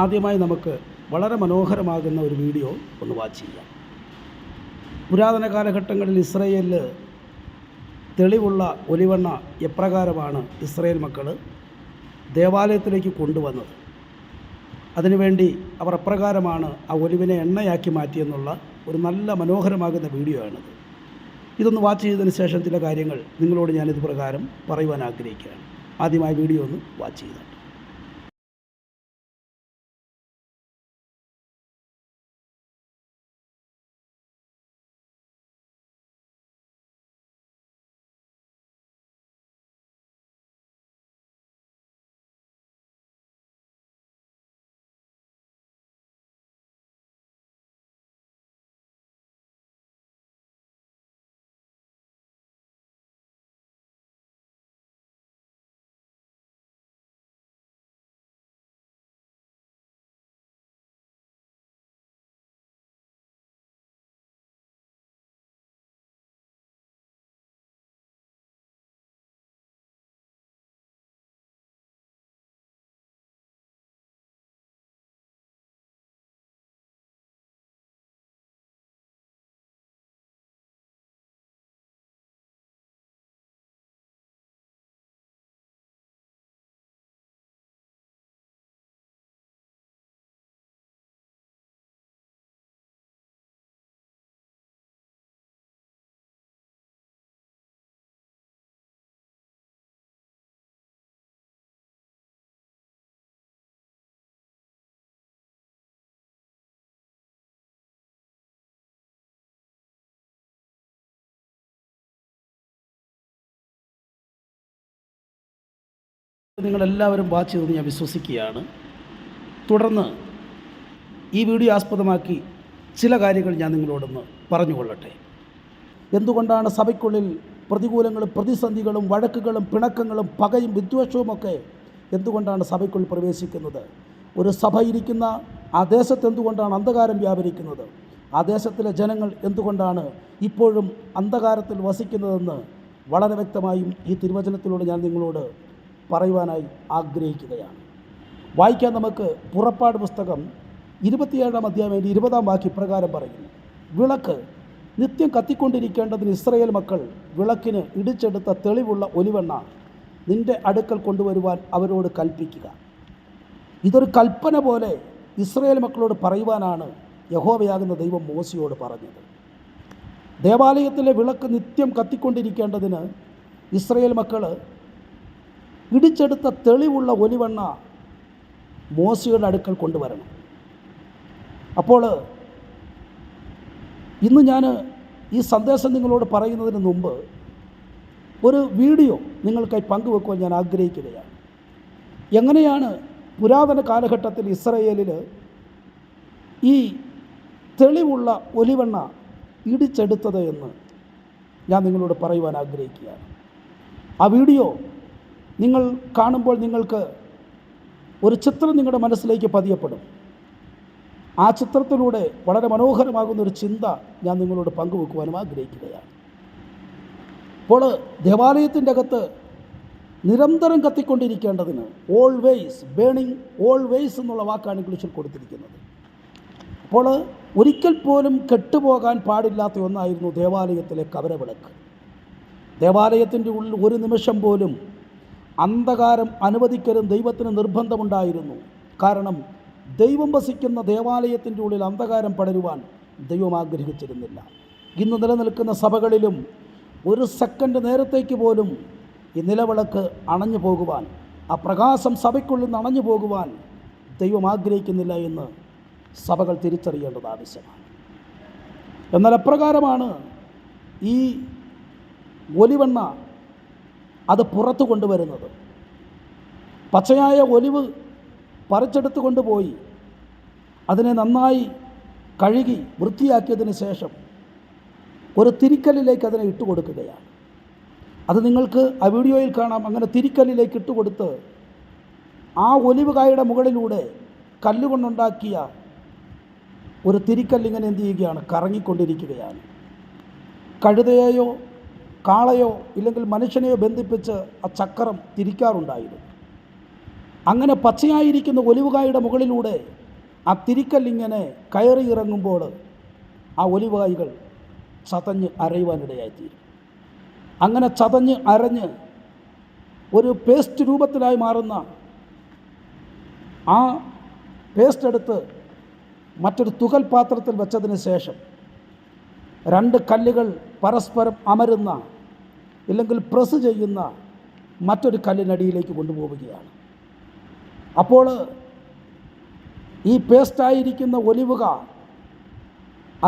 ആദ്യമായി നമുക്ക് വളരെ മനോഹരമാകുന്ന ഒരു വീഡിയോ ഒന്ന് വാച്ച് ചെയ്യാം. പുരാതന കാലഘട്ടങ്ങളിൽ ഇസ്രയേലിൽ തെളിവുള്ള ഒലിവെണ്ണ എപ്രകാരമാണ് ഇസ്രയേൽ മക്കൾ ദേവാലയത്തിലേക്ക് കൊണ്ടുവന്നത്, അതിനുവേണ്ടി അവർ എപ്രകാരമാണ് ആ ഒലിവിനെ എണ്ണയാക്കി മാറ്റിയെന്നുള്ള ഒരു നല്ല മനോഹരമാകുന്ന വീഡിയോ ആണിത്. ഇതൊന്ന് വാച്ച് ചെയ്തതിന് ശേഷം ചില കാര്യങ്ങൾ നിങ്ങളോട് ഞാനിത് പ്രകാരം പറയുവാൻ ആഗ്രഹിക്കുകയാണ്. ആദ്യമായി വീഡിയോ ഒന്ന് വാച്ച് ചെയ്താൽ. നിങ്ങളെല്ലാവരും വാച്ച് ചെയ്തെന്ന് ഞാൻ വിശ്വസിക്കുകയാണ്. തുടർന്ന് ഈ വീഡിയോ ആസ്പദമാക്കി ചില കാര്യങ്ങൾ ഞാൻ നിങ്ങളോടൊന്ന് പറഞ്ഞുകൊള്ളട്ടെ. എന്തുകൊണ്ടാണ് സഭയ്ക്കുള്ളിൽ പ്രതികൂലങ്ങളും പ്രതിസന്ധികളും വഴക്കുകളും പിണക്കങ്ങളും പകയും വിദ്വേഷവുമൊക്കെ എന്തുകൊണ്ടാണ് സഭയ്ക്കുള്ളിൽ പ്രവേശിക്കുന്നത്? ഒരു സഭ ഇരിക്കുന്ന ആ ദേശത്ത് എന്തുകൊണ്ടാണ് അന്ധകാരം വ്യാപരിക്കുന്നത്? ആ ദേശത്തിലെ ജനങ്ങൾ എന്തുകൊണ്ടാണ് ഇപ്പോഴും അന്ധകാരത്തിൽ വസിക്കുന്നതെന്ന് വളരെ വ്യക്തമായും ഈ തിരുവചനത്തിലൂടെ ഞാൻ നിങ്ങളോട് പറയുവാനായി ആഗ്രഹിക്കുകയാണ്. വായിക്കാൻ നമുക്ക് പുറപ്പാട് പുസ്തകം 27-ാം അധ്യായം 20-ാം വാക്യം ഇപ്രകാരം പറയുന്നു: വിളക്ക് നിത്യം കത്തിക്കൊണ്ടിരിക്കേണ്ടതിന് ഇസ്രയേൽ മക്കൾ വിളക്കിന് ഇടിച്ചെടുത്ത തെളിവുള്ള ഒലിവെണ്ണ നിൻ്റെ അടുക്കൽ കൊണ്ടുവരുവാൻ അവരോട് കൽപ്പിക്കുക. ഇതൊരു കൽപ്പന പോലെ ഇസ്രയേൽ മക്കളോട് പറയുവാനാണ് യഹോവയാകുന്ന ദൈവം മോശയോട് പറഞ്ഞത്. ദേവാലയത്തിലെ വിളക്ക് നിത്യം കത്തിക്കൊണ്ടിരിക്കേണ്ടതിന് ഇസ്രയേൽ മക്കൾ ഇടിച്ചെടുത്ത തെളിവുള്ള ഒലിവെണ്ണ മോശയുടെ അടുക്കൽ കൊണ്ടുവരണം. അപ്പോൾ ഇന്ന് ഞാൻ ഈ സന്ദേശം നിങ്ങളോട് പറയുന്നതിന് മുമ്പ് ഒരു വീഡിയോ നിങ്ങൾക്കായി പങ്കുവെക്കുവാൻ ഞാൻ ആഗ്രഹിക്കുകയാണ്. എങ്ങനെയാണ് പുരാതന കാലഘട്ടത്തിൽ ഇസ്രയേലിൽ ഈ തെളിവുള്ള ഒലിവെണ്ണ ഇടിച്ചെടുത്തത് എന്ന് ഞാൻ നിങ്ങളോട് പറയുവാൻ ആഗ്രഹിക്കുകയാണ്. ആ വീഡിയോ നിങ്ങൾ കാണുമ്പോൾ നിങ്ങൾക്ക് ഒരു ചിത്രം നിങ്ങളുടെ മനസ്സിലേക്ക് പതിയപ്പെടും. ആ ചിത്രത്തിലൂടെ വളരെ മനോഹരമാകുന്നൊരു ചിന്ത ഞാൻ നിങ്ങളോട് പങ്കുവെക്കുവാനും ആഗ്രഹിക്കുകയാണ്. അപ്പോൾ ദേവാലയത്തിൻ്റെ അകത്ത് നിരന്തരം കത്തിക്കൊണ്ടിരിക്കേണ്ടതിന് ഓൾവേസ് ബേണിംഗ്, ഓൾവേസ് എന്നുള്ള വാക്കാണ് ഇംഗ്ലീഷിൽ കൊടുത്തിരിക്കുന്നത്. അപ്പോൾ ഒരിക്കൽ പോലും കെട്ടുപോകാൻ പാടില്ലാത്ത ഒന്നായിരുന്നു ദേവാലയത്തിലെ കവരവിളക്ക്. ദേവാലയത്തിൻ്റെ ഉള്ളിൽ ഒരു നിമിഷം പോലും അന്ധകാരം അനുവദിക്കരുത് ദൈവത്തിന് നിർബന്ധമുണ്ടായിരുന്നു. കാരണം ദൈവം വസിക്കുന്ന ദേവാലയത്തിൻ്റെ ഉള്ളിൽ അന്ധകാരം പടരുവാൻ ദൈവം ആഗ്രഹിച്ചിരുന്നില്ല. ഇന്ന് നിലനിൽക്കുന്ന സഭകളിലും ഒരു സെക്കൻഡ് നേരത്തേക്ക് പോലും ഈ നിലവിളക്ക് അണഞ്ഞു പോകുവാൻ, ആ പ്രകാശം സഭയ്ക്കുള്ളിൽ നിന്ന് അണഞ്ഞു പോകുവാൻ ദൈവം ആഗ്രഹിക്കുന്നില്ല എന്ന് സഭകൾ തിരിച്ചറിയേണ്ടത് ആവശ്യമാണ്. എന്നാൽ എപ്രകാരമാണ് ഈ ഒലിവെണ്ണ അത് പുറത്തു കൊണ്ടുവരുന്നത്? പച്ചയായ ഒലിവ് പറിച്ചെടുത്ത് കൊണ്ടുപോയി അതിനെ നന്നായി കഴുകി വൃത്തിയാക്കിയതിന് ശേഷം ഒരു തിരിക്കല്ലിലേക്ക് അതിനെ ഇട്ട് കൊടുക്കുകയാണ്. അത് നിങ്ങൾക്ക് ആ വീഡിയോയിൽ കാണാം. അങ്ങനെ തിരിക്കല്ലിലേക്ക് ഇട്ടുകൊടുത്ത് ആ ഒലിവ് കായുടെ മുകളിലൂടെ കല്ലുകൊണ്ടുണ്ടാക്കിയ ഒരു തിരിക്കല്ലിങ്ങനെ എന്ത് ചെയ്യുകയാണ്? കറങ്ങിക്കൊണ്ടിരിക്കുകയാണ്. കഴുതയെയോ കാളയോ ഇല്ലെങ്കിൽ മനുഷ്യനെയോ ബന്ധിപ്പിച്ച് ആ ചക്രം തിരിക്കാറുണ്ടായിരുന്നു. അങ്ങനെ പച്ചയായിരിക്കുന്ന ഒലിവുകായുടെ മുകളിലൂടെ ആ തിരിക്കല്ലിങ്ങനെ കയറി ഇറങ്ങുമ്പോൾ ആ ഒലിവുകായ്കൾ ചതഞ്ഞ് അരയുവാനിടയായിത്തീരും. അങ്ങനെ ചതഞ്ഞ് അരഞ്ഞ് ഒരു പേസ്റ്റ് രൂപത്തിലായി മാറുന്ന ആ പേസ്റ്റ് എടുത്ത് മറ്റൊരു തുകൽ പാത്രത്തിൽ വെച്ചതിന് ശേഷം 2 കല്ലുകൾ പരസ്പരം അമരുന്ന ഇല്ലെങ്കിൽ പ്രസ് ചെയ്യുന്ന മറ്റൊരു കല്ലിനടിയിലേക്ക് കൊണ്ടുപോവുകയാണ്. അപ്പോൾ ഈ പേസ്റ്റായിരിക്കുന്ന ഒലിവുക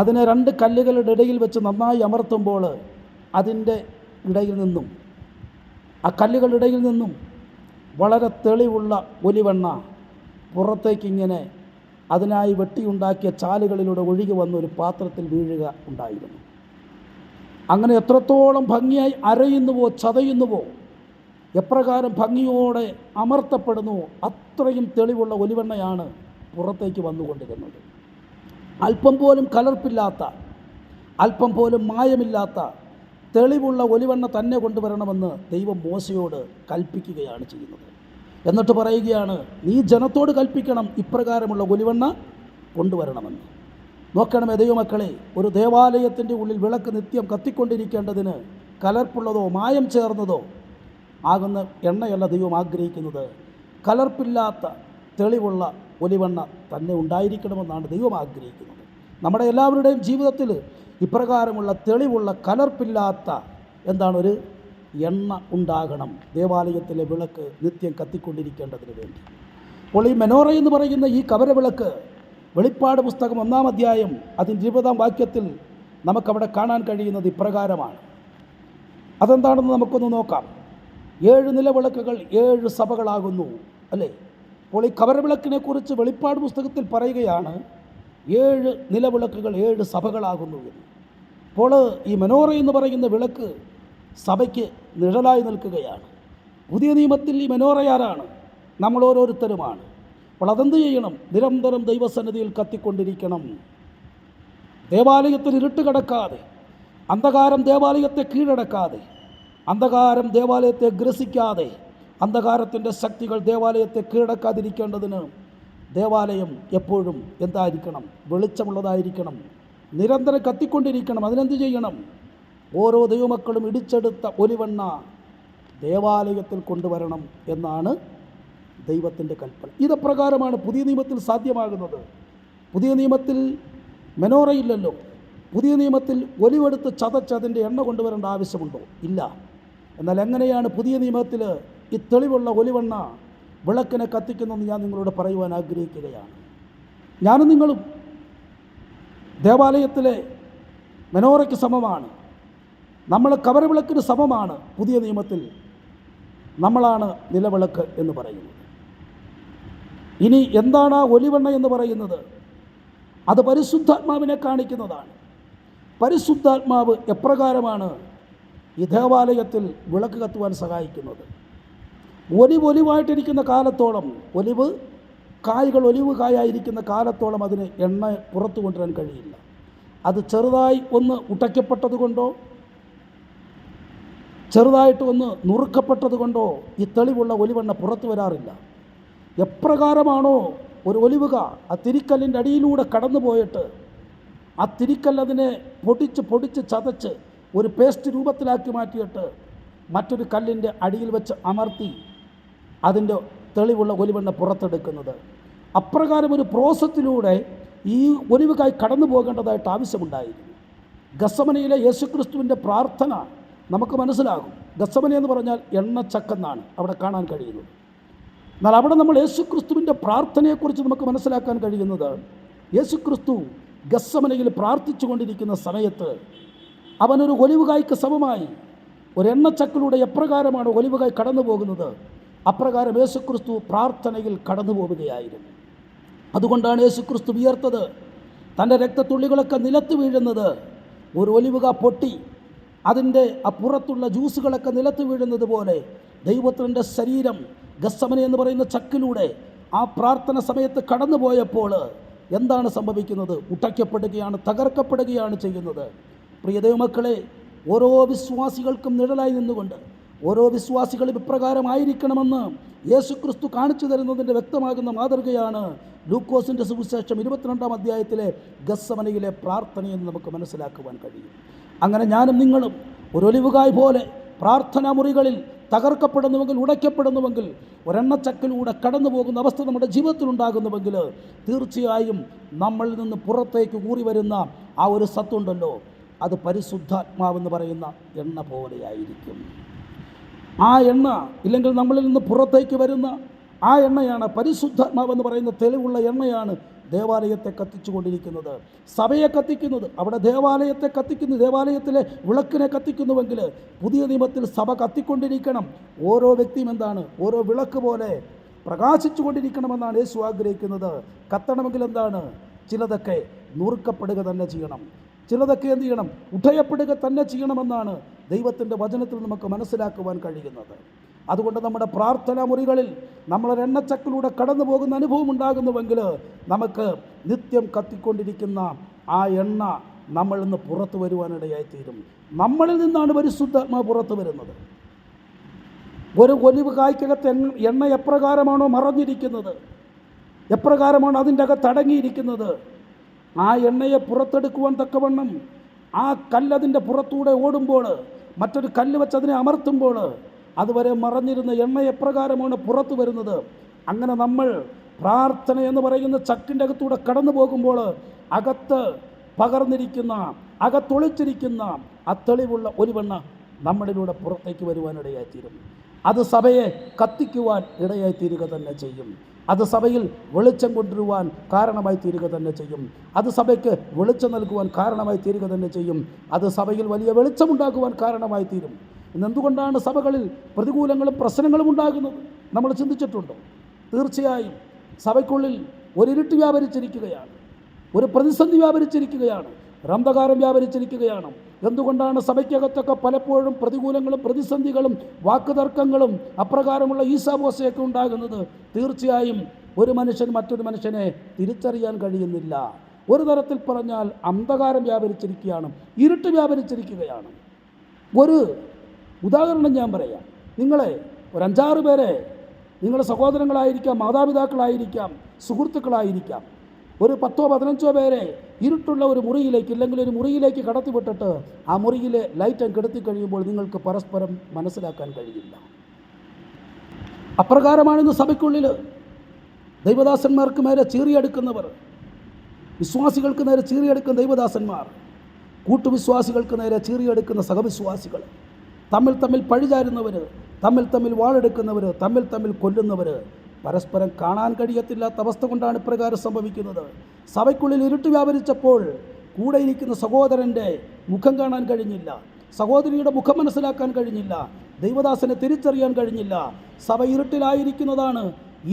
അതിനെ 2 കല്ലുകളുടെ ഇടയിൽ വെച്ച് നന്നായി അമർത്തുമ്പോൾ അതിൻ്റെ ഇടയിൽ നിന്നും ആ കല്ലുകളുടെ ഇടയിൽ നിന്നും വളരെ തെളിവുള്ള ഒലിവെണ്ണ പുറത്തേക്കിങ്ങനെ അതിനായി വെട്ടിയുണ്ടാക്കിയ ചാലുകളിലൂടെ ഒഴുകി വന്ന ഒരു പാത്രത്തിൽ വീഴുക ഉണ്ടായിരുന്നു. അങ്ങനെ എത്രത്തോളം ഭംഗിയായി അരയുന്നുവോ ചതയുന്നുവോ, എപ്രകാരം ഭംഗിയോടെ അമർത്തപ്പെടുന്നു, അത്രയും തെളിവുള്ള ഒലിവെണ്ണയാണ് പുറത്തേക്ക് വന്നുകൊണ്ടിരുന്നത്. അല്പം പോലും കലർപ്പില്ലാത്ത, അല്പം പോലും മായമില്ലാത്ത തെളിവുള്ള ഒലിവെണ്ണ തന്നെ കൊണ്ടുവരണമെന്ന് ദൈവം മോശയോട് കൽപ്പിക്കുകയാണ് ചെയ്യുന്നത്. എന്നിട്ട് പറയുകയാണ്, നീ ജനത്തോട് കൽപ്പിക്കണം ഇപ്രകാരമുള്ള ഒലിവെണ്ണ കൊണ്ടുവരണമെന്ന്. നോക്കണമേ ദൈവമക്കളെ, ഒരു ദേവാലയത്തിൻ്റെ ഉള്ളിൽ വിളക്ക് നിത്യം കത്തിക്കൊണ്ടിരിക്കേണ്ടതിന് കലർപ്പുള്ളതോ മായം ചേർന്നതോ ആകുന്ന എണ്ണയല്ല ദൈവം ആഗ്രഹിക്കുന്നത്. കലർപ്പില്ലാത്ത തെളിവുള്ള ഒലിവെണ്ണ തന്നെ ഉണ്ടായിരിക്കണമെന്നാണ് ദൈവം ആഗ്രഹിക്കുന്നത്. നമ്മുടെ എല്ലാവരുടെയും ജീവിതത്തിൽ ഇപ്രകാരമുള്ള തെളിവുള്ള കലർപ്പില്ലാത്ത ഒരു എണ്ണ ഉണ്ടാകണം, ദേവാലയത്തിലെ വിളക്ക് നിത്യം കത്തിക്കൊണ്ടിരിക്കേണ്ടതിന് വേണ്ടി. അപ്പോൾ ഈ മെനോറ എന്ന് പറയുന്ന ഈ കവരവിളക്ക് വെളിപ്പാട് പുസ്തകം 1-ാം അധ്യായം അതിൻ്റെ 20-ാം വാക്യത്തിൽ നമുക്കവിടെ കാണാൻ കഴിയുന്നത് ഇപ്രകാരമാണ്. അതെന്താണെന്ന് നമുക്കൊന്ന് നോക്കാം. 7 നിലവിളക്കുകൾ 7 സഭകളാകുന്നു, അല്ലേ? അപ്പോൾ ഈ കവരവിളക്കിനെ കുറിച്ച് വെളിപ്പാട് പുസ്തകത്തിൽ പറയുകയാണ് 7 നിലവിളക്കുകൾ 7 സഭകളാകുന്നു എന്ന്. അപ്പോൾ ഈ മെനോറ എന്ന് പറയുന്ന വിളക്ക് സഭയ്ക്ക് നിഴലായി നിൽക്കുകയാണ്. പുതിയ നിയമത്തിൽ ഈ മെനോറയാരാണ്? നമ്മൾ ഓരോരുത്തരുമാണ്. അപ്പോൾ അതെന്ത് ചെയ്യണം? നിരന്തരം ദൈവസന്നിധിയിൽ കത്തിക്കൊണ്ടിരിക്കണം. ദേവാലയത്തിൽ ഇരുട്ട് കടക്കാതെ, അന്ധകാരം ദേവാലയത്തെ കീഴടക്കാതെ, അന്ധകാരം ദേവാലയത്തെ ഗ്രസിക്കാതെ, അന്ധകാരത്തിൻ്റെ ശക്തികൾ ദേവാലയത്തെ കീഴടക്കാതിരിക്കേണ്ടതിന് ദേവാലയം എപ്പോഴും എന്തായിരിക്കണം? വെളിച്ചമുള്ളതായിരിക്കണം, നിരന്തരം കത്തിക്കൊണ്ടിരിക്കണം. അതിനെന്ത് ചെയ്യണം? ഓരോ ദൈവമക്കളും ഇടിച്ചെടുത്ത ഒലിവെണ്ണ ദേവാലയത്തിൽ കൊണ്ടുവരണം എന്നാണ് ദൈവത്തിൻ്റെ കൽപ്പന. ഇതപ്രകാരമാണ് പുതിയ നിയമത്തിൽ സാധ്യമാകുന്നത്. പുതിയ നിയമത്തിൽ മെനോറയില്ലല്ലോ. പുതിയ നിയമത്തിൽ ഒലിവെടുത്ത് ചതച്ചതിൻ്റെ എണ്ണ കൊണ്ടുവരേണ്ട ആവശ്യമുണ്ടോ? ഇല്ല. എന്നാൽ എങ്ങനെയാണ് പുതിയ നിയമത്തിൽ ഈ തെളിവുള്ള ഒലിവെണ്ണ വിളക്കിനെ കത്തിക്കുന്നതെന്ന് ഞാൻ നിങ്ങളോട് പറയുവാൻ ആഗ്രഹിക്കുകയാണ്. ഞാനും നിങ്ങളും ദേവാലയത്തിലെ മെനോറയ്ക്ക് സമമാണ്. നമ്മൾ കവരവിളക്കിന് സമമാണ്. പുതിയ നിയമത്തിൽ നമ്മളാണ് നിലവിളക്ക് എന്ന് പറയുന്നത്. ഇനി എന്താണ് ആ ഒലിവെണ്ണ എന്ന് പറയുന്നത്? അത് പരിശുദ്ധാത്മാവിനെ കാണിക്കുന്നതാണ്. പരിശുദ്ധാത്മാവ് എപ്രകാരമാണ് ഈ ദേവാലയത്തിൽ വിളക്ക് കത്തുവാൻ സഹായിക്കുന്നത്? ഒലിവായിട്ടിരിക്കുന്ന കാലത്തോളം, ഒലിവ് കായായിരിക്കുന്ന കാലത്തോളം അതിന് എണ്ണ പുറത്തു കൊണ്ടുവരാൻ കഴിയില്ല. അത് ചെറുതായി ഒന്ന് ഉടയ്ക്കപ്പെട്ടത് കൊണ്ടോ ചെറുതായിട്ട് ഒന്ന് നുറുക്കപ്പെട്ടത് കൊണ്ടോ ഈ തെളിവുള്ള ഒലിവെണ്ണ പുറത്തു വരാറില്ല. എപ്രകാരമാണോ ഒരു ഒലിവുക ആ തിരിക്കല്ലിൻ്റെ അടിയിലൂടെ കടന്നു പോയിട്ട് ആ തിരിക്കല്ലതിനെ പൊടിച്ച് ചതച്ച് ഒരു പേസ്റ്റ് രൂപത്തിലാക്കി മാറ്റിയിട്ട് മറ്റൊരു കല്ലിൻ്റെ അടിയിൽ വെച്ച് അമർത്തി അതിൻ്റെ തെളിവുള്ള ഒലിവെണ്ണ പുറത്തെടുക്കുന്നത്, അപ്രകാരം ഒരു പ്രോസസ്സിലൂടെ ഈ ഒലിവുകായി കടന്നു പോകേണ്ടതായിട്ട് ആവശ്യമുണ്ടായിരുന്നു. ഗസമനയിലെ യേശുക്രിസ്തുവിൻ്റെ പ്രാർത്ഥന നമുക്ക് മനസ്സിലാകും. ഗസമന എന്ന് പറഞ്ഞാൽ എണ്ണച്ചക്കെന്നാണ് അവിടെ കാണാൻ കഴിയുന്നത്. എന്നാൽ അവിടെ നമ്മൾ യേശുക്രിസ്തുവിൻ്റെ പ്രാർത്ഥനയെക്കുറിച്ച് നമുക്ക് മനസ്സിലാക്കാൻ കഴിയുന്നത്, യേശുക്രിസ്തു ഗസമനയിൽ പ്രാർത്ഥിച്ചു കൊണ്ടിരിക്കുന്ന സമയത്ത് അവനൊരു ഒലിവുകായ്ക്ക് സമമായി ഒരു എണ്ണച്ചക്കിലൂടെ എപ്രകാരമാണ് ഒലിവുകായി കടന്നു പോകുന്നത്, അപ്രകാരം യേശുക്രിസ്തു പ്രാർത്ഥനയിൽ കടന്നു പോവുകയായിരുന്നു. അതുകൊണ്ടാണ് യേശുക്രിസ്തു വിയർത്തത്. തൻ്റെ രക്തത്തുള്ളികളൊക്കെ നിലത്ത് വീഴുന്നത് ഒരു ഒലിവുക പൊട്ടി അതിൻ്റെ അപ്പുറത്തുള്ള ജ്യൂസുകളൊക്കെ നിലത്ത് വീഴുന്നത് പോലെ ദൈവത്തിൻ്റെ ശരീരം ഗസമന എന്ന് പറയുന്ന ചക്കിലൂടെ ആ പ്രാർത്ഥന സമയത്ത് കടന്നു പോയപ്പോൾ എന്താണ് സംഭവിക്കുന്നത്? ഉടയ്ക്കപ്പെടുകയാണ്, തകർക്കപ്പെടുകയാണ് ചെയ്യുന്നത്. പ്രിയ ദൈവമക്കളെ, ഓരോ വിശ്വാസികൾക്കും നിഴലായി നിന്നുകൊണ്ട് ഓരോ വിശ്വാസികളും ഇപ്രകാരമായിരിക്കണമെന്ന് യേശുക്രിസ്തു കാണിച്ചു തരുന്നതിൻ്റെ വ്യക്തമാകുന്ന മാതൃകയാണ് ലൂക്കോസിൻ്റെ സുവിശേഷം 22-ാം അധ്യായത്തിലെ ഗത്സമനയിലെ പ്രാർത്ഥനയെന്ന് നമുക്ക് മനസ്സിലാക്കുവാൻ കഴിയും. അങ്ങനെ ഞാനും നിങ്ങളും ഒരു ഒലിവുകായ് പോലെ പ്രാർത്ഥനാ മുറികളിൽ തകർക്കപ്പെടുന്നുവെങ്കിൽ, ഉടയ്ക്കപ്പെടുന്നുവെങ്കിൽ, ഒരെണ്ണച്ചക്കിലൂടെ കടന്നു പോകുന്ന അവസ്ഥ നമ്മുടെ ജീവിതത്തിലുണ്ടാകുന്നുവെങ്കിൽ, തീർച്ചയായും നമ്മളിൽ നിന്ന് പുറത്തേക്ക് ഊറി വരുന്ന ആ ഒരു സത്തുണ്ടല്ലോ, അത് പരിശുദ്ധാത്മാവെന്ന് പറയുന്ന എണ്ണ പോലെയായിരിക്കും. ആ എണ്ണ ഇല്ലെങ്കിൽ നമ്മളിൽ നിന്ന് പുറത്തേക്ക് വരുന്ന ആ എണ്ണയാണ്, പരിശുദ്ധാത്മാവെന്ന് പറയുന്ന തെളിവുള്ള എണ്ണയാണ് ദേവാലയത്തെ കത്തിച്ചുകൊണ്ടിരിക്കുന്നത്, സഭയെ കത്തിക്കുന്നത്. അവിടെ ദേവാലയത്തെ കത്തിക്കുന്നു, ദേവാലയത്തിലെ വിളക്കിനെ കത്തിക്കുന്നുവെങ്കിൽ പുതിയ നിയമത്തിൽ സഭ കത്തിക്കൊണ്ടിരിക്കണം. ഓരോ വ്യക്തിയും എന്താണ്? ഓരോ വിളക്ക് പോലെ പ്രകാശിച്ചു കൊണ്ടിരിക്കണമെന്നാണ് യേശു ആഗ്രഹിക്കുന്നത്. കത്തണമെങ്കിൽ എന്താണ്? ചിലതൊക്കെ നുറുക്കപ്പെടുക തന്നെ ചെയ്യണം, ചിലതൊക്കെ എന്ത് ചെയ്യണം? ഉടയപ്പെടുക തന്നെ ചെയ്യണമെന്നാണ് ദൈവത്തിൻ്റെ വചനത്തിൽ നമുക്ക് മനസ്സിലാക്കുവാൻ കഴിയുന്നത്. അതുകൊണ്ട് നമ്മുടെ പ്രാർത്ഥനാ മുറികളിൽ നമ്മളൊരെണ്ണച്ചക്കിലൂടെ കടന്നു പോകുന്ന അനുഭവം ഉണ്ടാകുന്നുവെങ്കിൽ, നമുക്ക് നിത്യം കത്തിക്കൊണ്ടിരിക്കുന്ന ആ എണ്ണ നമ്മളിൽ നിന്ന് പുറത്തു വരുവാനിടയായിത്തീരും. നമ്മളിൽ നിന്നാണ് പരിശുദ്ധാത്മാവ് പുറത്തു വരുന്നത്. ഒരു ഒലിവ് കായ്ക്കകത്ത് എണ്ണ എപ്രകാരമാണോ മറഞ്ഞിരിക്കുന്നത്, എപ്രകാരമാണോ അതിൻ്റെ അകത്ത് അടങ്ങിയിരിക്കുന്നത്, ആ എണ്ണയെ പുറത്തെടുക്കുവാൻ തക്കവണ്ണം ആ കല്ലതിൻ്റെ പുറത്തൂടെ ഓടുമ്പോൾ, മറ്റൊരു കല്ല് വെച്ച് അതിനെ അമർത്തുമ്പോൾ അതുവരെ മറഞ്ഞിരുന്ന എണ്ണ എപ്രകാരമാണ് പുറത്തു വരുന്നത്, അങ്ങനെ നമ്മൾ പ്രാർത്ഥന എന്ന് പറയുന്ന ചക്കിൻ്റെ അകത്തൂടെ കടന്നു പോകുമ്പോൾ അകത്ത് പകർന്നിരിക്കുന്ന, അകത്തൊളിച്ചിരിക്കുന്ന ആ തെളിവുള്ള ഒലിവെണ്ണ നമ്മളിലൂടെ പുറത്തേക്ക് വരുവാനിടയായിത്തീരും. അത് സഭയെ കത്തിക്കുവാൻ ഇടയായിത്തീരുക തന്നെ ചെയ്യും. അത് സഭയിൽ വെളിച്ചം കൊണ്ടുവരുവാൻ കാരണമായി തീരുക തന്നെ ചെയ്യും. അത് സഭയ്ക്ക് വെളിച്ചം നൽകുവാൻ കാരണമായി തീരുക തന്നെ ചെയ്യും. അത് സഭയിൽ വലിയ വെളിച്ചമുണ്ടാക്കുവാൻ കാരണമായി തീരും. ഇന്നെന്തുകൊണ്ടാണ് സഭകളിൽ പ്രതികൂലങ്ങളും പ്രശ്നങ്ങളും ഉണ്ടാകുന്നത്? നമ്മൾ ചിന്തിച്ചിട്ടുണ്ടോ? തീർച്ചയായും സഭയ്ക്കുള്ളിൽ ഒരു ഇരുട്ട് വ്യാപരിച്ചിരിക്കുകയാണ്, ഒരു പ്രതിസന്ധി വ്യാപരിച്ചിരിക്കുകയാണ്, അന്ധകാരം വ്യാപരിച്ചിരിക്കുകയാണ്. എന്തുകൊണ്ടാണ് സഭയ്ക്കകത്തൊക്കെ പലപ്പോഴും പ്രതികൂലങ്ങളും പ്രതിസന്ധികളും വാക്കുതർക്കങ്ങളും അപ്രകാരമുള്ള ഈസാബോസയൊക്കെ ഉണ്ടാകുന്നത്? തീർച്ചയായും ഒരു മനുഷ്യൻ മറ്റൊരു മനുഷ്യനെ തിരിച്ചറിയാൻ കഴിയുന്നില്ല. ഒരു തരത്തിൽ പറഞ്ഞാൽ അന്ധകാരം വ്യാപരിച്ചിരിക്കുകയാണ്, ഇരുട്ട് വ്യാപരിച്ചിരിക്കുകയാണ്. ഒരു ഉദാഹരണം ഞാൻ പറയാം. നിങ്ങളെ ഒരു 5-6 പേരെ, നിങ്ങളുടെ സഹോദരങ്ങളായിരിക്കാം, മാതാപിതാക്കളായിരിക്കാം, സുഹൃത്തുക്കളായിരിക്കാം, ഒരു 10-15 പേരെ ഇരുട്ടുള്ള ഒരു മുറിയിലേക്ക്, ഇല്ലെങ്കിൽ ഒരു മുറിയിലേക്ക് കടത്തിവിട്ടിട്ട് ആ മുറിയിലെ ലൈറ്റ് കെടുത്തി കഴിയുമ്പോൾ നിങ്ങൾക്ക് പരസ്പരം മനസ്സിലാക്കാൻ കഴിയില്ല. അപ്രകാരമാണിന്ന് സഭയ്ക്കുള്ളിൽ ദൈവദാസന്മാർക്ക് നേരെ ചീറിയെടുക്കുന്നവർ, വിശ്വാസികൾക്ക് നേരെ ചീറിയെടുക്കുന്ന ദൈവദാസന്മാർ, കൂട്ടുവിശ്വാസികൾക്ക് നേരെ ചീറിയെടുക്കുന്ന സഹവിശ്വാസികൾ, തമ്മിൽ പഴിചാരുന്നവർ, തമ്മിൽ വാളെടുക്കുന്നവർ, തമ്മിൽ കൊല്ലുന്നവർ, പരസ്പരം കാണാൻ കഴിയത്തില്ലാത്ത അവസ്ഥ കൊണ്ടാണ് ഇപ്രകാരം സംഭവിക്കുന്നത്. സഭയ്ക്കുള്ളിൽ ഇരുട്ട് വ്യാപരിച്ചപ്പോൾ കൂടെ ഇരിക്കുന്ന സഹോദരൻ്റെ മുഖം കാണാൻ കഴിഞ്ഞില്ല, സഹോദരിയുടെ മുഖം മനസ്സിലാക്കാൻ കഴിഞ്ഞില്ല, ദൈവദാസനെ തിരിച്ചറിയാൻ കഴിഞ്ഞില്ല. സഭ ഇരുട്ടിലായിരിക്കുന്നതാണ്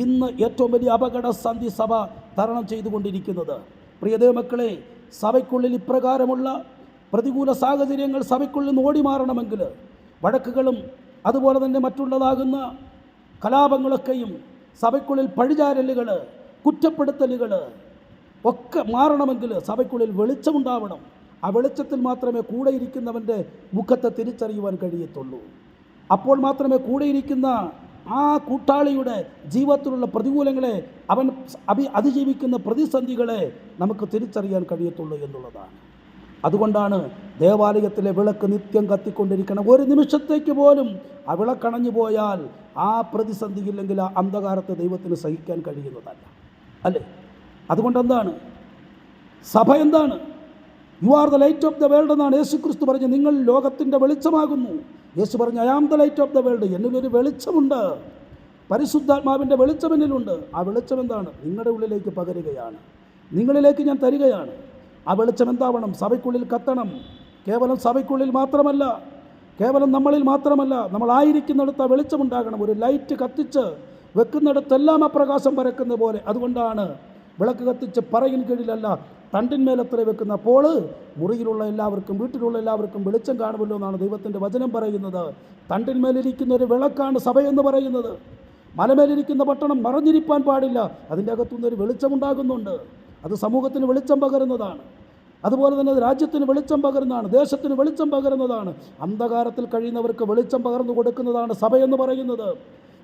ഇന്ന് ഏറ്റവും വലിയ അപകടസന്ധി സഭ തരണം ചെയ്തുകൊണ്ടിരിക്കുന്നത്. പ്രിയ ദൈവമക്കളെ, സഭയ്ക്കുള്ളിൽ ഇപ്രകാരമുള്ള പ്രതികൂല സാഹചര്യങ്ങൾ സഭയ്ക്കുള്ളിൽ നിന്ന് ഓടി മാറണമെങ്കിൽ, വഴക്കുകളും അതുപോലെ തന്നെ മറ്റുള്ളതാകുന്ന കലാപങ്ങളൊക്കെയും സഭയ്ക്കുള്ളിൽ പഴിചാരലുകൾ, കുറ്റപ്പെടുത്തലുകൾ ഒക്കെ മാറണമെങ്കിൽ സഭയ്ക്കുള്ളിൽ വെളിച്ചമുണ്ടാവണം. ആ വെളിച്ചത്തിൽ മാത്രമേ കൂടെ ഇരിക്കുന്നവൻ്റെ മുഖത്തെ തിരിച്ചറിയുവാൻ കഴിയത്തുള്ളൂ. അപ്പോൾ മാത്രമേ കൂടെ ഇരിക്കുന്ന ആ കൂട്ടാളിയുടെ ജീവിതത്തിലുള്ള പ്രതികൂലങ്ങളെ, അവൻ അതിജീവിക്കുന്ന പ്രതിസന്ധികളെ നമുക്ക് തിരിച്ചറിയാൻ കഴിയത്തുള്ളൂ എന്നുള്ളതാണ്. അതുകൊണ്ടാണ് ദേവാലയത്തിലെ വിളക്ക് നിത്യം കത്തിക്കൊണ്ടിരിക്കണം. ഒരു നിമിഷത്തേക്ക് പോലും ആ വിളക്കണഞ്ഞു പോയാൽ ആ പ്രതിസന്ധിയില്ലെങ്കിൽ ആ അന്ധകാരത്തെ ദൈവത്തിന് സഹിക്കാൻ കഴിയുന്നതല്ല, അല്ലേ? അതുകൊണ്ടെന്താണ് സഭ? എന്താണ്? You are the light of the world എന്നാണ് യേശു ക്രിസ്തു പറഞ്ഞ്. നിങ്ങൾ ലോകത്തിൻ്റെ വെളിച്ചമാകുന്നു. യേശു പറഞ്ഞു, I am the light of the world. എന്നിലൊരു വെളിച്ചമുണ്ട്, പരിശുദ്ധാത്മാവിൻ്റെ വെളിച്ചം എന്നിലുണ്ട്. ആ വെളിച്ചം എന്താണ്? നിങ്ങളുടെ ഉള്ളിലേക്ക് പകരുകയാണ്, നിങ്ങളിലേക്ക് ഞാൻ തരികയാണ്. ആ വെളിച്ചം എന്താവണം? സഭയ്ക്കുള്ളിൽ കത്തണം. കേവലം സഭയ്ക്കുള്ളിൽ മാത്രമല്ല, കേവലം നമ്മളിൽ മാത്രമല്ല, നമ്മളായിരിക്കുന്നിടത്ത് ആ വെളിച്ചമുണ്ടാകണം. ഒരു ലൈറ്റ് കത്തിച്ച് വെക്കുന്നിടത്തെല്ലാം ആ പ്രകാശം പരക്കുന്ന പോലെ. അതുകൊണ്ടാണ് വിളക്ക് കത്തിച്ച് പറയിൻ കീഴിലല്ല തണ്ടിന്മേലത്ര വെക്കുന്ന. അപ്പോൾ മുറിയിലുള്ള എല്ലാവർക്കും, വീട്ടിലുള്ള എല്ലാവർക്കും വെളിച്ചം കാണുമല്ലോ എന്നാണ് ദൈവത്തിൻ്റെ വചനം പറയുന്നത്. തണ്ടിന്മേലിരിക്കുന്ന ഒരു വിളക്കാണ് സഭയെന്ന് പറയുന്നത്. മലമേലിരിക്കുന്ന പട്ടണം മറഞ്ഞിരിപ്പാൻ പാടില്ല. അതിൻ്റെ അകത്തുനിന്നൊരു വെളിച്ചമുണ്ടാകുന്നുണ്ട്. അത് സമൂഹത്തിന് വെളിച്ചം പകരുന്നതാണ്. അതുപോലെ തന്നെ രാജ്യത്തിന് വെളിച്ചം പകരുന്നതാണ്, ദേശത്തിന് വെളിച്ചം പകരുന്നതാണ്. അന്ധകാരത്തിൽ കഴിയുന്നവർക്ക് വെളിച്ചം പകർന്നു കൊടുക്കുന്നതാണ് സഭയെന്ന് പറയുന്നത്.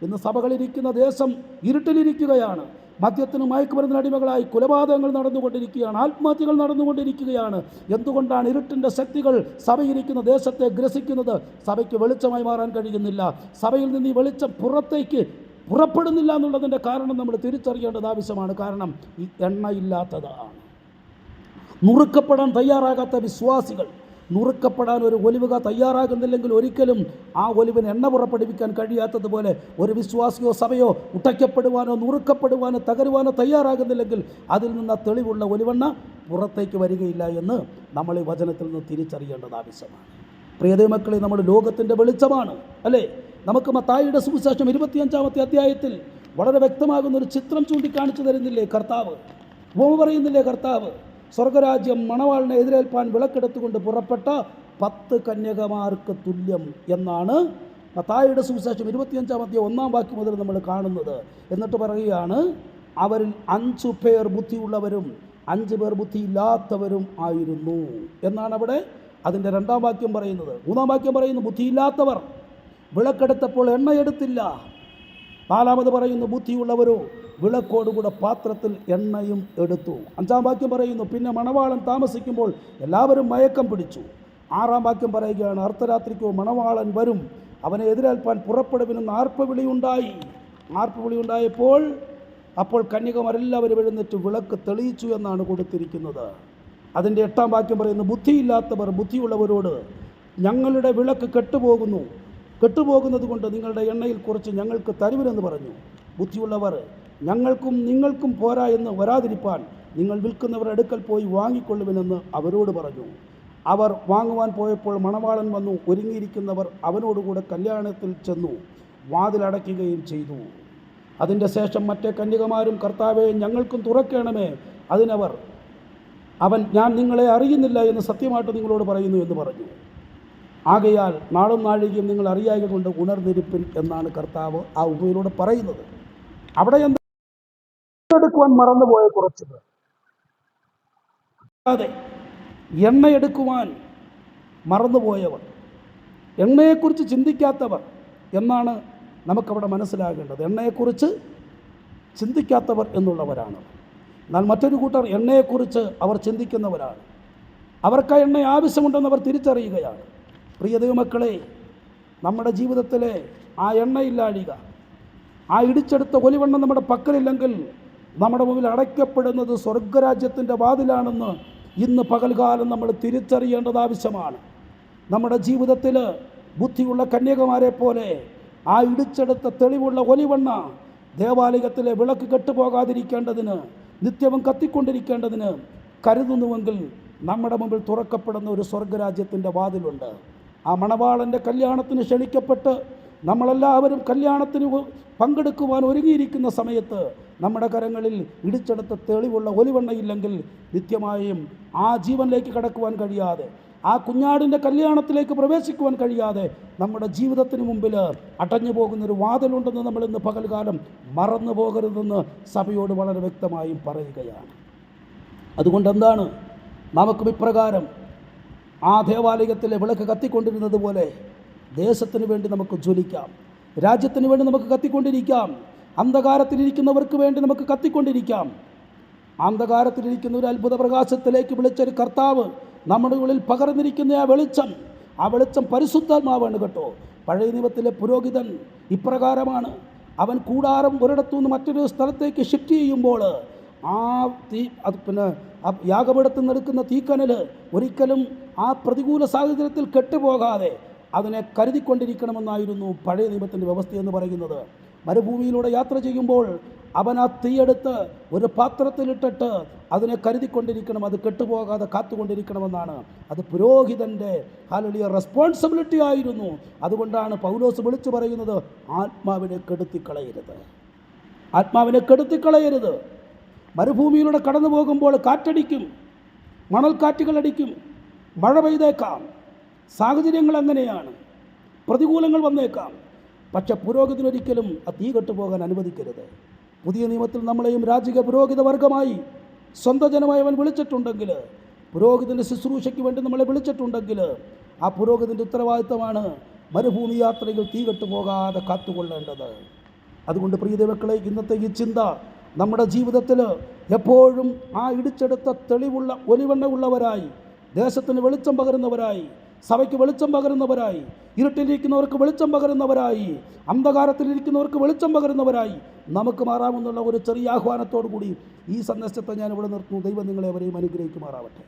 ഇന്ന് സഭകളിരിക്കുന്ന ദേശം ഇരുട്ടിലിരിക്കുകയാണ്. മദ്യത്തിനും മയക്കുമരുന്നിന് അടിമകളായി കൊലപാതകങ്ങൾ നടന്നുകൊണ്ടിരിക്കുകയാണ്, ആത്മഹത്യകൾ നടന്നുകൊണ്ടിരിക്കുകയാണ്. എന്തുകൊണ്ടാണ് ഇരുട്ടിൻ്റെ ശക്തികൾ സഭയിരിക്കുന്ന ദേശത്തെ ഗ്രസിക്കുന്നത്? സഭയ്ക്ക് വെളിച്ചമായി മാറാൻ കഴിയുന്നില്ല. സഭയിൽ നിന്ന് ഈ വെളിച്ചം പുറത്തേക്ക് പുറപ്പെടുന്നില്ല എന്നുള്ളതിൻ്റെ കാരണം നമ്മൾ തിരിച്ചറിയേണ്ടത് ആവശ്യമാണ്. കാരണം ഈ എണ്ണയില്ലാത്തതാണ്. നുറുക്കപ്പെടാൻ തയ്യാറാകാത്ത വിശ്വാസികൾ, നുറുക്കപ്പെടാൻ ഒരു ഒലിവുക തയ്യാറാകുന്നില്ലെങ്കിൽ ഒരിക്കലും ആ ഒലിവിന് എണ്ണ പുറപ്പെടുവിക്കാൻ കഴിയാത്തതുപോലെ ഒരു വിശ്വാസിയോ സഭയോ ഉട്ടയ്ക്കപ്പെടുവാനോ നുറുക്കപ്പെടുവാനോ തകരുവാനോ തയ്യാറാകുന്നില്ലെങ്കിൽ അതിൽ നിന്ന് തെളിവുള്ള ഒലിവെണ്ണ പുറത്തേക്ക് വരികയില്ല എന്ന് നമ്മൾ ഈ വചനത്തിൽ നിന്ന് തിരിച്ചറിയേണ്ടത് ആവശ്യമാണ്. പ്രിയദൈവമക്കളെ, നമ്മൾ ലോകത്തിൻ്റെ വെളിച്ചമാണ്, അല്ലേ? നമുക്ക് മത്തായിയുടെ സുവിശേഷം 25-ാമത്തെ അധ്യായത്തിൽ വളരെ വ്യക്തമാകുന്ന ഒരു ചിത്രം ചൂണ്ടിക്കാണിച്ചു തരുന്നില്ലേ കർത്താവ്? ഉപമ പറയുന്നില്ലേ കർത്താവ്? സ്വർഗരാജ്യം മണവാളിനെ എതിരേൽപ്പാൻ വിളക്കെടുത്തുകൊണ്ട് പുറപ്പെട്ട 10 കന്യകമാർക്ക് തുല്യം എന്നാണ് മത്തായിയുടെ സുവിശേഷം 25-ാം അധ്യായം 1-ാം വാക്യം മുതൽ നമ്മൾ കാണുന്നത്. എന്നിട്ട് പറയുകയാണ്, അവരിൽ 5 പേർ ബുദ്ധിയുള്ളവരും 5 പേർ ബുദ്ധിയില്ലാത്തവരും ആയിരുന്നു എന്നാണ് അവിടെ അതിൻ്റെ 2-ാം വാക്യം പറയുന്നത്. 3-ാം വാക്യം പറയുന്നു, ബുദ്ധിയില്ലാത്തവർ വിളക്കെടുത്തപ്പോൾ എണ്ണയെടുത്തില്ല. 4-ാമത് പറയുന്നു, ബുദ്ധിയുള്ളവരോ വിളക്കോടുകൂടെ പാത്രത്തിൽ എണ്ണയും എടുത്തു. 5-ാം വാക്യം പറയുന്നു, പിന്നെ മണവാളൻ താമസിക്കുമ്പോൾ എല്ലാവരും മയക്കം പിടിച്ചു. 6-ാം വാക്യം പറയുകയാണ്, അർദ്ധരാത്രിക്കോ മണവാളൻ വരും, അവനെ എതിരേൽപ്പാൻ പുറപ്പെടുവിനെന്ന് ആർപ്പുവിളിയുണ്ടായി. ആർപ്പുവിളിയുണ്ടായപ്പോൾ അപ്പോൾ കന്യകമാരെല്ലാവരും എഴുന്നേറ്റ് വിളക്ക് തെളിയിച്ചു എന്നാണ് കൊടുത്തിരിക്കുന്നത്. അതിൻ്റെ 8-ാം വാക്യം പറയുന്നു, ബുദ്ധിയില്ലാത്തവർ ബുദ്ധിയുള്ളവരോട്, ഞങ്ങളുടെ വിളക്ക് കെട്ടുപോകുന്നത് കൊണ്ട് നിങ്ങളുടെ എണ്ണയിൽ കുറച്ച് ഞങ്ങൾക്ക് തരുവിനെന്ന് പറഞ്ഞു. ബുദ്ധിയുള്ളവർ, ഞങ്ങൾക്കും നിങ്ങൾക്കും പോരാ എന്ന് വരാതിരിപ്പാൻ നിങ്ങൾ വിൽക്കുന്നവരുടെ അടുക്കൽ പോയി വാങ്ങിക്കൊള്ളുവിനെന്ന് അവരോട് പറഞ്ഞു. അവർ വാങ്ങുവാൻ പോയപ്പോൾ മണവാളൻ വന്നു. ഒരുങ്ങിയിരിക്കുന്നവർ അവനോടുകൂടെ കല്യാണത്തിൽ ചെന്നു വാതിലടയ്ക്കുകയും ചെയ്തു. അതിൻ്റെ ശേഷം മറ്റേ കന്യകമാരും, കർത്താവേ, ഞങ്ങൾക്കും തുറക്കണമേ. അവൻ ഞാൻ നിങ്ങളെ അറിയുന്നില്ല എന്ന് സത്യമായിട്ട് നിങ്ങളോട് പറയുന്നു എന്ന് പറഞ്ഞു. ആകയാൽ നാളും നാഴികയും നിങ്ങൾ അറിയായ കൊണ്ട് ഉണർന്നിരിപ്പിൻ എന്നാണ് കർത്താവ് ആ ഉപമയിലൂടെ പറയുന്നത്. അവിടെ എടുക്കുവാൻ മറന്നുപോയ കുറച്ച് പേർ, അതെ, എണ്ണയെടുക്കുവാൻ മറന്നുപോയവർ, എണ്ണയെക്കുറിച്ച് ചിന്തിക്കാത്തവർ എന്നാണ് നമുക്കവിടെ മനസ്സിലാകേണ്ടത്. എണ്ണയെക്കുറിച്ച് ചിന്തിക്കാത്തവർ എന്നുള്ളവരാണ്. എന്നാൽ മറ്റൊരു കൂട്ടർ എണ്ണയെക്കുറിച്ച് അവർ ചിന്തിക്കുന്നവരാണ്. അവർക്ക് ആ എണ്ണ ആവശ്യമുണ്ടെന്ന് അവർ തിരിച്ചറിയുകയാണ്. പ്രിയ ദൈവമക്കളെ, നമ്മുടെ ജീവിതത്തിലെ ആ എണ്ണയില്ലാഴിക, ആ ഇടിച്ചെടുത്ത ഒലിവെണ്ണം നമ്മുടെ പക്കലില്ലെങ്കിൽ നമ്മുടെ മുമ്പിൽ അടയ്ക്കപ്പെടുന്നത് സ്വർഗരാജ്യത്തിൻ്റെ വാതിലാണെന്ന് ഇന്ന് പകൽക്കാലം നമ്മൾ തിരിച്ചറിയേണ്ടത് ആവശ്യമാണ്. നമ്മുടെ ജീവിതത്തിൽ ബുദ്ധിയുള്ള കന്യകമാരെ പോലെ ആ ഇടിച്ചെടുത്ത തെളിവുള്ള ഒലിവെണ്ണ ദേവാലയത്തിലെ വിളക്ക് കെട്ടുപോകാതിരിക്കേണ്ടതിന്, നിത്യവും കത്തിക്കൊണ്ടിരിക്കേണ്ടതിന് കരുതുന്നുവെങ്കിൽ നമ്മുടെ മുമ്പിൽ തുറക്കപ്പെടുന്ന ഒരു സ്വർഗരാജ്യത്തിൻ്റെ വാതിലുണ്ട്. ആ മണവാളൻ്റെ കല്യാണത്തിന് ക്ഷണിക്കപ്പെട്ട് നമ്മളെല്ലാവരും കല്യാണത്തിന് പങ്കെടുക്കുവാൻ ഒരുങ്ങിയിരിക്കുന്ന സമയത്ത് നമ്മുടെ കരങ്ങളിൽ ഇടിച്ചെടുത്ത തെളിവുള്ള ഒലിവെണ്ണയില്ലെങ്കിൽ നിത്യമായും ആ ജീവനിലേക്ക് കടക്കുവാൻ കഴിയാതെ, ആ കുഞ്ഞാടിൻ്റെ കല്യാണത്തിലേക്ക് പ്രവേശിക്കുവാൻ കഴിയാതെ നമ്മുടെ ജീവിതത്തിന് മുമ്പിൽ അടഞ്ഞു പോകുന്നൊരു വാതിലുണ്ടെന്ന് നമ്മൾ ഇന്ന് പകൽക്കാലം മറന്നു പോകരുതെന്ന് സഭയോട് വളരെ വ്യക്തമായും പറയുകയാണ്. അതുകൊണ്ട് എന്താണ് നമുക്കും ഇപ്രകാരം ആ ദേവാലയത്തിലെ വിളക്ക് കത്തിക്കൊണ്ടിരുന്നത് പോലെ ദേശത്തിന് വേണ്ടി നമുക്ക് ജ്വലിക്കാം, രാജ്യത്തിന് വേണ്ടി നമുക്ക് കത്തിക്കൊണ്ടിരിക്കാം, അന്ധകാരത്തിലിരിക്കുന്നവർക്ക് വേണ്ടി നമുക്ക് കത്തിക്കൊണ്ടിരിക്കാം. അന്ധകാരത്തിലിരിക്കുന്ന ഒരു അത്ഭുത പ്രകാശത്തിലേക്ക് വിളിച്ചൊരു കർത്താവ് നമ്മുടെ ഉള്ളിൽ പകർന്നിരിക്കുന്ന ആ വെളിച്ചം പരിശുദ്ധാത്മാവാണ് കേട്ടോ. പഴയ നിയമത്തിലെ പുരോഹിതൻ ഇപ്രകാരമാണ്. അവൻ കൂടാരം ഒരിടത്തുനിന്ന് മറ്റൊരു സ്ഥലത്തേക്ക് ഷിഫ്റ്റ് ചെയ്യുമ്പോൾ ആ യാഗപീഠത്തിൽ നിന്നെടുക്കുന്ന തീക്കനൽ ഒരിക്കലും ആ പ്രതികൂല സാഹചര്യത്തിൽ കെട്ടുപോകാതെ അതിനെ കരുതിക്കൊണ്ടിരിക്കണമെന്നായിരുന്നു പഴയ നിയമത്തിൻ്റെ വ്യവസ്ഥയെന്ന് പറയുന്നത്. മരുഭൂമിയിലൂടെ യാത്ര ചെയ്യുമ്പോൾ അവൻ ആ തീയെടുത്ത് ഒരു പാത്രത്തിലിട്ടിട്ട് അതിനെ കരുതിക്കൊണ്ടിരിക്കണം, അത് കെട്ടുപോകാതെ കാത്തുകൊണ്ടിരിക്കണമെന്നാണ്. അത് പുരോഹിതൻ്റെ ഹല്ലേലൂയ റെസ്പോൺസിബിലിറ്റി ആയിരുന്നു. അതുകൊണ്ടാണ് പൗലോസ് വിളിച്ചു പറയുന്നത്, ആത്മാവിനെ കെടുത്തിക്കളയരുത്. മരുഭൂമിയിലൂടെ കടന്നു പോകുമ്പോൾ കാറ്റടിക്കും, മണൽക്കാറ്റുകളടിക്കും, മഴ പെയ്തേക്കാം, സാഹചര്യങ്ങൾ അങ്ങനെയാണ്, പ്രതികൂലങ്ങൾ വന്നേക്കാം. പക്ഷെ പുരോഹിതനൊരിക്കലും ആ തീ കെട്ടുപോകാൻ അനുവദിക്കരുത്. പുതിയ നിയമത്തിൽ നമ്മളെയും രാജകീയ പുരോഹിത വർഗമായി സ്വന്തം ജനമായി അവൻ വിളിച്ചിട്ടുണ്ടെങ്കിൽ പുരോഹിതൻ്റെ ശുശ്രൂഷയ്ക്ക് വേണ്ടി നമ്മളെ വിളിച്ചിട്ടുണ്ടെങ്കിൽ ആ പുരോഹിതൻ്റെ ഉത്തരവാദിത്തമാണ് മരുഭൂമി യാത്രയിൽ തീ കെട്ടുപോകാതെ കാത്തുകൊള്ളേണ്ടത്. അതുകൊണ്ട് പ്രിയ ദൈവമക്കളെ, ഇന്നത്തെ ഈ ചിന്ത നമ്മുടെ ജീവിതത്തിൽ എപ്പോഴും ആ ഇടിച്ചെടുത്ത തെളിവുള്ള ഒലിവെണ്ണ ഉള്ളവരായി, ദേശത്തിന് വെളിച്ചം പകരുന്നവരായി, സഭയ്ക്ക് വെളിച്ചം പകരുന്നവരായി, ഇരുട്ടിലിരിക്കുന്നവർക്ക് വെളിച്ചം പകരുന്നവരായി, അന്ധകാരത്തിലിരിക്കുന്നവർക്ക് വെളിച്ചം പകരുന്നവരായി നമുക്ക് മാറാമെന്നുള്ള ഒരു ചെറിയ ആഹ്വാനത്തോടു കൂടി ഈ സന്ദേശത്തെ ഞാൻ ഇവിടെ നിർത്തുന്നു. ദൈവം നിങ്ങളെ അവരെയും അനുഗ്രഹിക്കുമാറാവട്ടെ.